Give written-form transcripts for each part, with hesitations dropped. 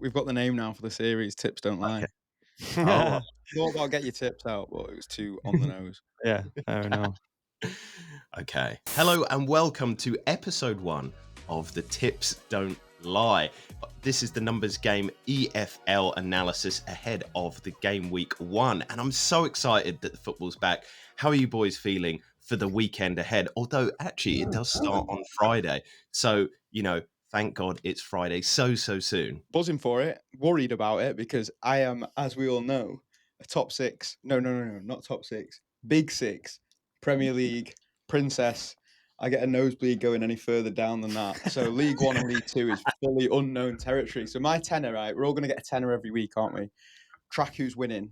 We've got the name now for the series, Tips Don't Lie. Okay. Oh, Thought about get your tips out, but it was too on the nose. yeah, fair enough. Okay. Hello and welcome to episode 1 of the Tips Don't Lie. This is the numbers game EFL analysis ahead of the game week 1. And I'm so excited that the football's back. How are you boys feeling for the weekend ahead? Although actually it does start on Friday. So, thank God it's Friday so soon. Buzzing for it, worried about it because I am, as we all know, a top six. No, not top six. Big six. Premier League, Princess. I get a nosebleed going any further down than that. So League One and League Two is fully unknown territory. So my tenner, right? We're all going to get a tenner every week, aren't we? Track who's winning.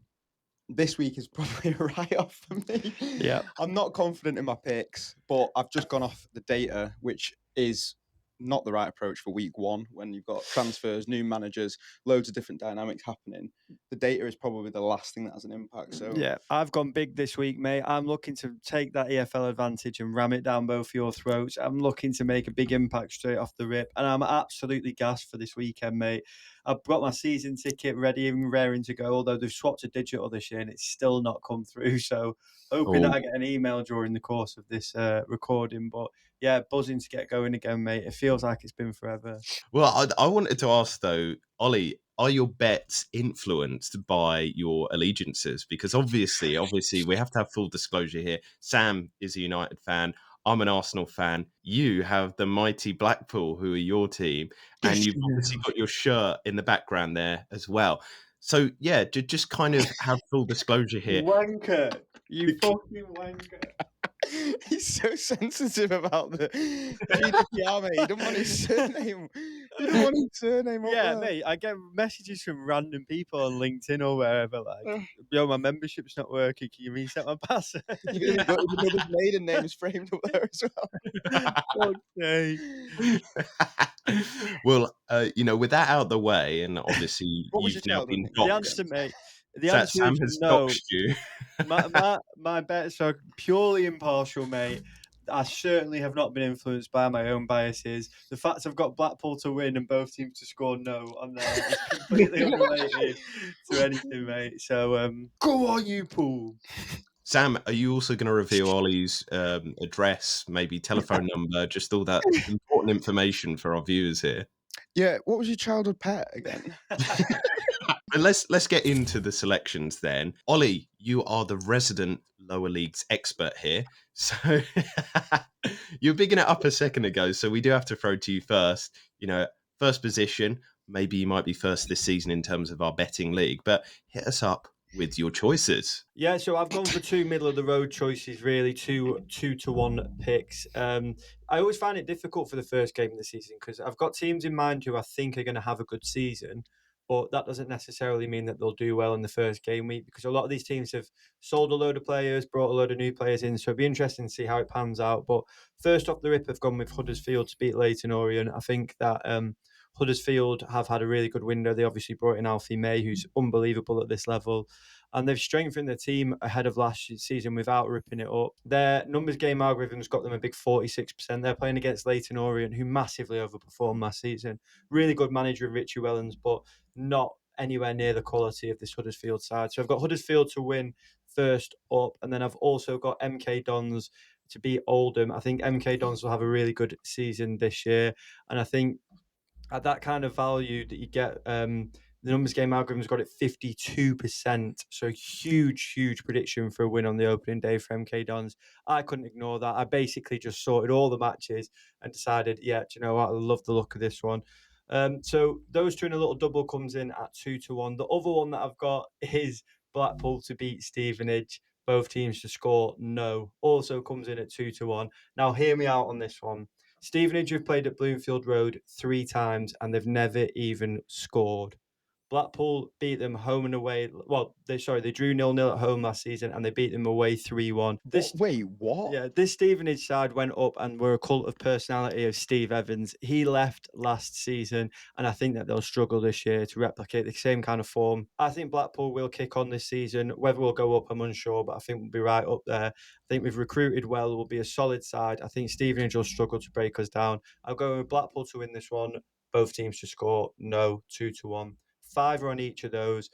This week is probably a write-off for me. Yeah. I'm not confident in my picks, but I've just gone off the data, which is not the right approach for week 1 when you've got transfers, new managers, loads of different dynamics happening. The data is probably the last thing that has an impact. So Yeah, I've gone big this week, mate. I'm looking to take that EFL advantage and ram it down both your throats. I'm looking to make a big impact straight off the rip, and I'm absolutely gassed for this weekend, mate. I've got my season ticket ready and raring to go, although they've swapped to digital this year and it's still not come through. So hoping that Oh, I get an email during the course of this recording. But yeah, buzzing to get going again, mate. It feels like it's been forever. well, I wanted to ask though, Ollie, are your bets influenced by your allegiances? Because obviously, we have to have full disclosure here. Sam is a United fan. I'm an Arsenal fan. You have the mighty Blackpool, who are your team, and you've obviously got your shirt in the background there as well. So yeah, just kind of have full disclosure here. Wanker! You fucking wanker! he's so sensitive about the GDPR, mate. He don't want his surname. He don't want his surname up Yeah, there. mate, I get messages from random people on LinkedIn or wherever, like, "Yo, my membership's not working. Can you reset my password?" Even though his maiden name is framed up there as well. Fuck's sake. Well, with that out of the way, and obviously What was you've your now childhood been name? The doxed. answer, mate, the answer Sam is has no. doxed you. My bets are purely impartial, mate. I certainly have not been influenced by my own biases. The fact I've got Blackpool to win and both teams to score no on there is completely unrelated to anything, mate. So, go on, you Pool. Sam, are you also going to reveal Ollie's address, maybe telephone number, just all that important information for our viewers here? Yeah, what was your childhood pet again? And let's get into the selections then. Ollie, you are the resident lower leagues expert here. So you were bigging it up a second ago, so we do have to throw to you first. First position, maybe you might be first this season in terms of our betting league, but hit us up with your choices. Yeah, so I've gone for two middle of the road choices, really, two to one picks. I always find it difficult for the first game of the season because I've got teams in mind who I think are going to have a good season, but that doesn't necessarily mean that they'll do well in the first game week because a lot of these teams have sold a load of players, brought a load of new players in, so it'd be interesting to see how it pans out. But first off the rip, I've gone with Huddersfield to beat Leyton Orient. I think that Huddersfield have had a really good window. They obviously brought in Alfie May, who's unbelievable at this level, and they've strengthened their team ahead of last season without ripping it up. Their numbers game algorithms got them a big 46%. They're playing against Leyton Orient, who massively overperformed last season. Really good manager in Richie Wellens, but not anywhere near the quality of this Huddersfield side. So I've got Huddersfield to win first up, and then I've also got MK Dons to beat Oldham. I think MK Dons will have a really good season this year, and I think at that kind of value that you get, the numbers game algorithm's got it 52%. So huge prediction for a win on the opening day for MK Dons. I couldn't ignore that. I basically just sorted all the matches and decided, yeah, do you know what? I love the look of this one. So those two in a little double comes in at 2 to 1. The other one that I've got is Blackpool to beat Stevenage. Both teams to score no. Also comes in at 2 to 1. Now hear me out on this one. Stevenage have played at Bloomfield Road 3 times and they've never even scored. Blackpool beat them home and away. Well, they drew 0-0 at home last season and they beat them away 3-1. Wait, what? Yeah, this Stevenage side went up and were a cult of personality of Steve Evans. He left last season, and I think that they'll struggle this year to replicate the same kind of form. I think Blackpool will kick on this season. Whether we'll go up, I'm unsure, but I think we'll be right up there. I think we've recruited well. We'll be a solid side. I think Stevenage will struggle to break us down. I'll go with Blackpool to win this one Both teams to score, no, 2-1. Fiver on each of those.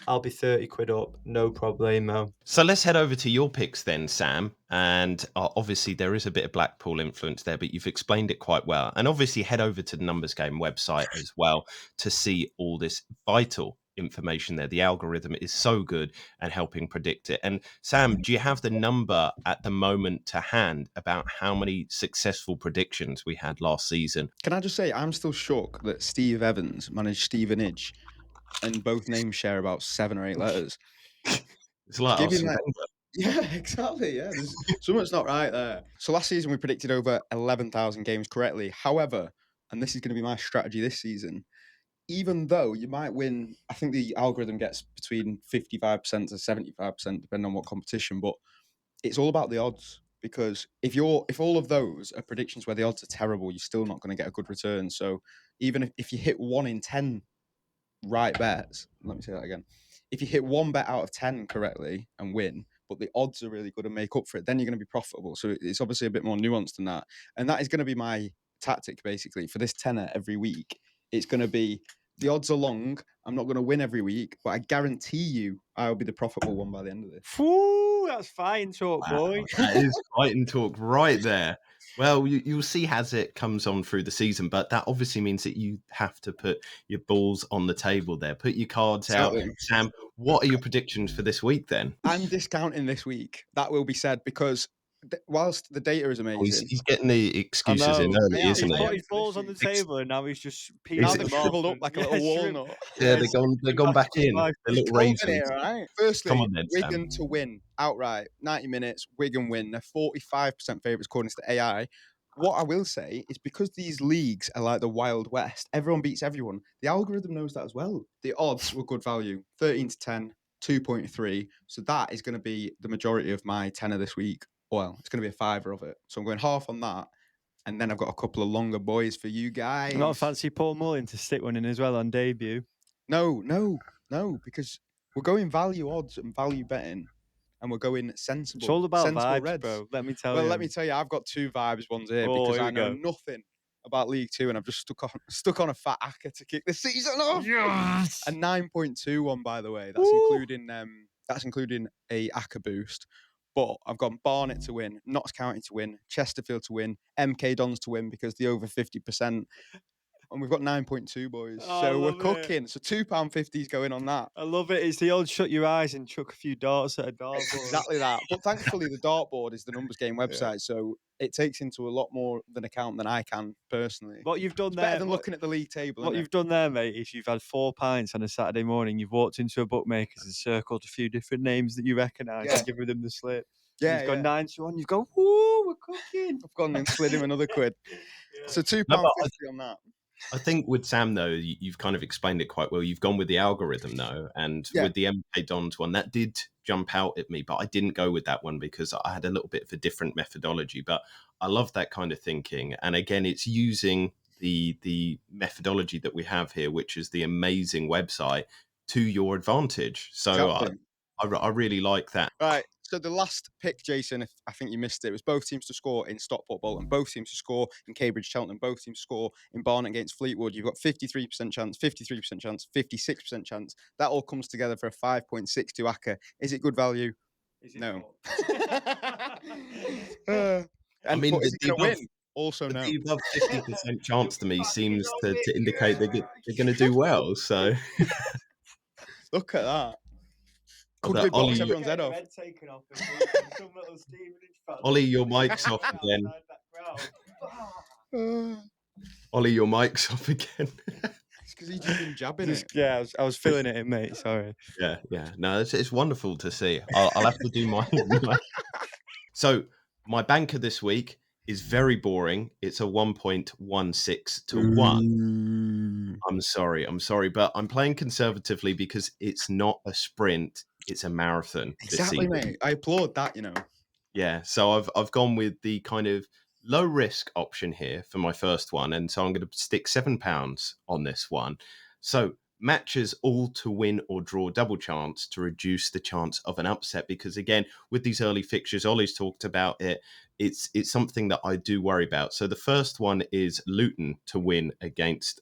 I'll be 30 quid up, no problemo. So let's head over to your picks then, Sam. And obviously there is a bit of Blackpool influence there, but you've explained it quite well. And obviously head over to the Numbers Game website as well to see all this vital information there. The algorithm is so good and helping predict it. And Sam, do you have the number at the moment to hand about how many successful predictions we had last season? Can I just say, I'm still shocked that Steve Evans managed Stevenage and both names share about 7 or 8 letters. It's like Give him Arsene that. Wenger. Yeah, exactly. Yeah, there's something's not right there. So last season we predicted over 11,000 games correctly. However, and this is going to be my strategy this season, even though you might win, I think the algorithm gets between 55% to 75%, depending on what competition, but it's all about the odds. Because if all of those are predictions where the odds are terrible, you're still not going to get a good return. So even if you hit 1 in 10 right bets, let me say that again. If you hit 1 bet out of 10 correctly and win, but the odds are really good and make up for it, then you're going to be profitable. So it's obviously a bit more nuanced than that. And that is going to be my tactic basically for this tenner every week. It's going to be the odds are long. I'm not going to win every week, but I guarantee you I'll be the profitable one by the end of this. Whew, that's fine talk, boy. That is fighting talk right there. Well, you'll see as it comes on through the season, but that obviously means that you have to put your balls on the table there. Put your cards out. Exactly. Sam, what are your predictions for this week then? I'm discounting this week. That will be said because whilst the data is Oh, amazing, he's getting the excuses in early, I am. isn't He's he? put his balls on the table and now he's just peeling now Ex- they've them off. shriveled up and- like a yeah, little shriv- walnut. Yeah, yeah, they're gone back in. life. They're little Cold in raisins. here, right? Firstly, Come on then, Sam. Wigan to win outright, 90 minutes, Wigan win. They're 45% favourites according to the AI. What I will say is because these leagues are like the Wild West, everyone beats everyone. The algorithm knows that as well. The odds were good value, 13 to 10, 2.3. So that is going to be the majority of my tenner this week. Well, it's going to be a fiver of it. So I'm going half on that. And then I've got a couple of longer boys for you guys. Not fancy Paul Mullin to stick one in as well on debut. No, because we're going value odds and value betting, and we're going sensible. It's all about sensible vibes, reds. bro. Let me tell Well, you. let me tell you, I've got 2 vibes ones here Oh, because here I we know go. nothing about League Two, and I've just stuck on a fat acca to kick the season off. Yes! A 9.2 one, by the way. Woo! That's including a acca boost. But I've got Barnet to win, Notts County to win, Chesterfield to win, MK Dons to win because the over 50%. And we've got 9.2 boys. Oh, I So we're love it. cooking. So £2.50 is going on that. I love it. It's the old shut your eyes and chuck a few darts at a dartboard. Exactly that. But thankfully, the dartboard is the Numbers Game website, so it takes into a lot more than account than I can personally. What you've done It's there, better than looking at the league table. what innit? you've done there, mate, is you've had 4 pints on a Saturday morning. You've walked into a bookmaker's and circled a few different names that you recognise Yeah. and given them the slip. Yeah, You've gone yeah. 9 to 1. You've gone, woo, we're cooking. I've gone and slid him another quid. Yeah. So £2.50 No, but on that. I think with Sam, though, you've kind of explained it quite well. You've gone with the algorithm, though. And Yeah. with the MK Dons one, that did jump out at me, but I didn't go with that one because I had a little bit of a different methodology. But I love that kind of thinking. And again, it's using the methodology that we have here, which is the amazing website, to your advantage. So Exactly. I really like that. Right. So the last pick, Jason, if I think you missed it, was both teams to score in Stockport Bolton, both teams to score in Cambridge Cheltenham, both teams to score in Barnet against Fleetwood. You've got 53% chance, 53% chance, 56% chance. That all comes together for a 5.62 acca. Is it good value? Is it No. not? I mean, but is the it going above, to win? Also no. the above 50% chance to me seems to indicate they're going to do well. So, Look at that. Could although we box Ollie, everyone's head off? Ollie, your mic's off again. Ollie, your mic's off again. It's because he's just been jabbing it. Yeah, I was feeling it in, mate. Sorry. Yeah. No, it's wonderful to see. I'll have to do mine. So my banker this week is very boring. It's a 1.16 to 1. I'm sorry, but I'm playing conservatively because it's not a sprint, it's a marathon. this Exactly, season. mate. I applaud that, Yeah, so I've gone with the kind of low risk option here for my first one, and so I'm going to stick £7 on this one. So matches all to win or draw double chance to reduce the chance of an upset, because again, with these early fixtures, Ollie's talked about it. it's something that I do worry about. So the first one is Luton to win against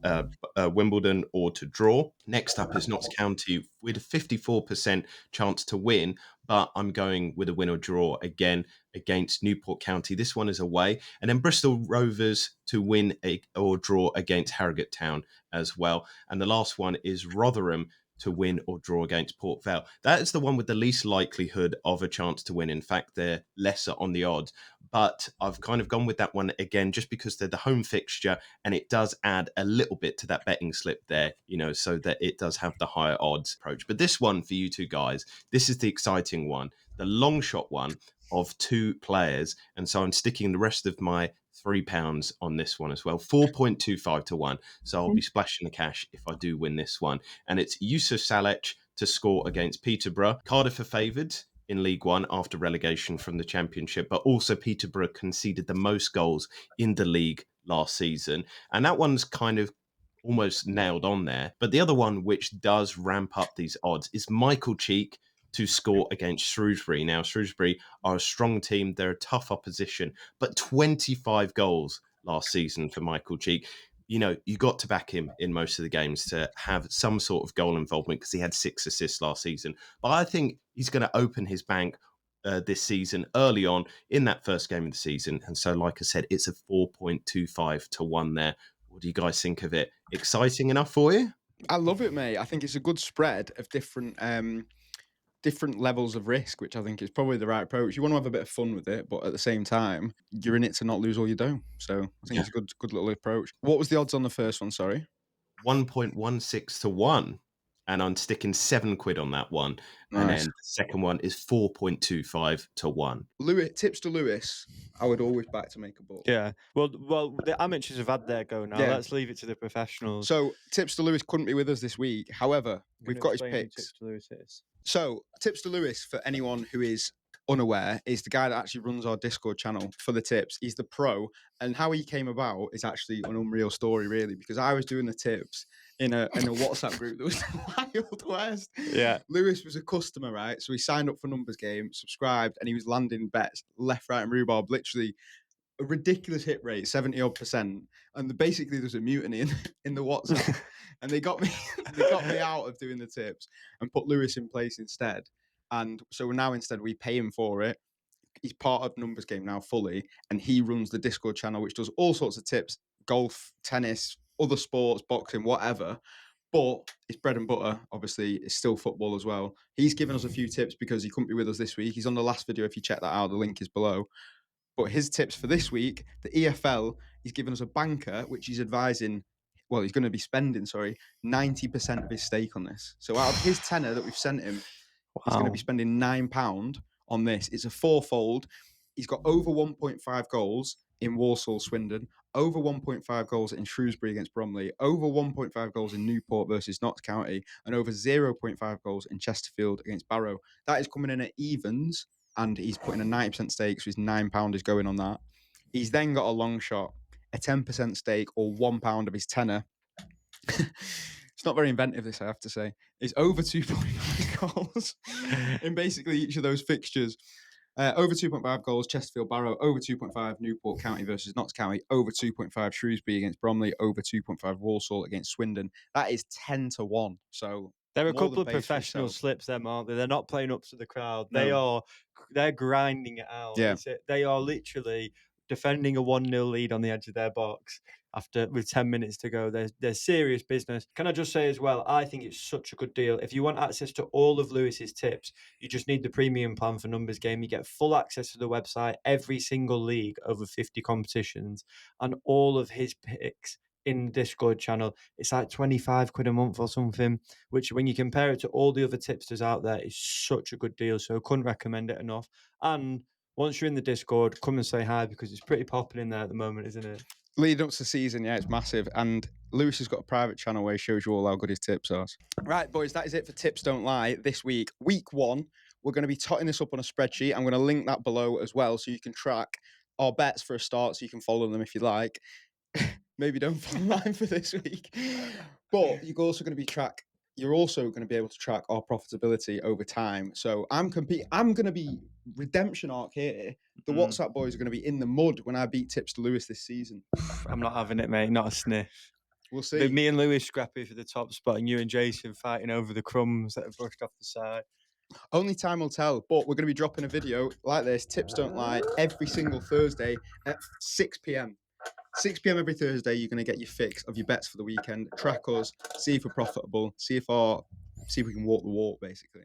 Wimbledon or to draw. Next up is Notts County with a 54% chance to win, but I'm going with a win or draw again against Newport County. This one is away. And then Bristol Rovers to win or draw against Harrogate Town as well. And the last one is Rotherham to win or draw against Port Vale. That is the one with the least likelihood of a chance to win. In fact, they're lesser on the odds. But I've kind of gone with that one again just because they're the home fixture and it does add a little bit to that betting slip there, so that it does have the higher odds approach. But this one for you two guys, this is the exciting one, the long shot one of 2 players. And so I'm sticking the rest of my £3 on this one as well, 4.25 to 1. So I'll be splashing the cash if I do win this one. And it's Yusuf Saleh to score against Peterborough. Cardiff are favoured in League One after relegation from the Championship, but also Peterborough conceded the most goals in the league last season. And that one's kind of almost nailed on there. But the other one, which does ramp up these odds, is Michael Cheek to score against Shrewsbury. Now, Shrewsbury are a strong team. They're a tough opposition, but 25 goals last season for Michael Cheek. You got to back him in most of the games to have some sort of goal involvement because he had 6 assists last season. But I think he's going to open his bank this season early on in that first game of the season. And so, like I said, it's a 4.25 to 1 there. What do you guys think of it? Exciting enough for you? I love it, mate. I think it's a good spread of different levels of risk, which I think is probably the right approach. You want to have a bit of fun with it, but at the same time, you're in it to not lose all you do. So I think it's a good little approach. What was the odds on the first one? Sorry, 1.16 to 1. And I'm sticking £7 on that one. Nice. And then the second one is 4.25 to 1. Tipster Lewis, I would always back to make a book. Yeah. Well, the amateurs have had their go now. Yeah. Let's leave it to the professionals. So Tipster Lewis couldn't be with us this week. However, we've got his picks. Tipster Lewis is. So Tipster Lewis, for anyone who is unaware, is the guy that actually runs our Discord channel for the tips. He's the pro, and how he came about is actually an unreal story, really, because I was doing the tips in a WhatsApp group that was the Wild West. Yeah. Lewis was a customer, right? So he signed up for Numbers Game, subscribed, and he was landing bets left, right, and rhubarb, literally a ridiculous hit rate, 70-odd%. And basically there's a mutiny in the WhatsApp. And they got me out of doing the tips and put Lewis in place instead. And so now instead we pay him for it. He's part of Numbers Game now fully, and he runs the Discord channel, which does all sorts of tips: golf, tennis, other sports, boxing, whatever. But his bread and butter, obviously, is still football as well. He's given us a few tips because he couldn't be with us this week. He's on the last video. If you check that out, the link is below. But his tips for this week, the EFL, he's given us a banker, which he's advising, well, he's going to be spending, 90% of his stake on this. So out of his tenner that we've sent him, he's going to be spending £9 on this. It's a fourfold. He's got over 1.5 goals in Walsall, Swindon, over 1.5 goals in Shrewsbury against Bromley, over 1.5 goals in Newport versus Notts County, and over 0.5 goals in Chesterfield against Barrow. That is coming in at evens, and he's putting a 90% stake, so his £9 is going on that. He's then got a long shot, a 10% stake, or £1 of his tenner. It's not very inventive, this, I have to say. It's over 2.5 goals in basically each of those fixtures. Over 2.5 goals, Chesterfield Barrow, over 2.5 Newport County versus Notts County, over 2.5 Shrewsbury against Bromley, over 2.5 Walsall against Swindon. That is 10 to 1. So there are a more couple than of pays for professional itself. slips, them, aren't they? They're not playing up to the crowd. No. They're grinding it out. Yeah. They are literally defending a 1-0 lead on the edge of their box with 10 minutes to go. There's serious business. Can I just say as well, I think it's such a good deal. If you want access to all of Lewis's tips, you just need the premium plan for Numbers Game. You get full access to the website, every single league, over 50 competitions, and all of his picks in the Discord channel. It's like £25 a month or something, which when you compare it to all the other tipsters out there, is such a good deal. So couldn't recommend it enough. And once you're in the Discord, come and say hi, because it's pretty popping in there at the moment, isn't it? Leading up to the season, yeah, it's massive. And Lewis has got a private channel where he shows you all how good his tips are. Right, boys, that is it for Tips Don't Lie this week. Week 1, we're going to be totting this up on a spreadsheet. I'm going to link that below as well, so you can track our bets for a start, so you can follow them if you like. Maybe don't follow mine for this week. But you're also going to be track you're also going to be able to track our profitability over time. So I'm going to be redemption arc here. The WhatsApp boys are going to be in the mud when I beat Tipster Lewis this season. I'm not having it, mate. Not a sniff. We'll But see. me and Lewis scrappy for the top spot, and you and Jason fighting over the crumbs that have brushed off the side. Only time will tell, but we're going to be dropping a video like this, Tips Don't Lie, every single Thursday at 6 p.m. 6 p.m. every Thursday, you're going to get your fix of your bets for the weekend. Track us, see if we're profitable, see if we can walk the walk, basically.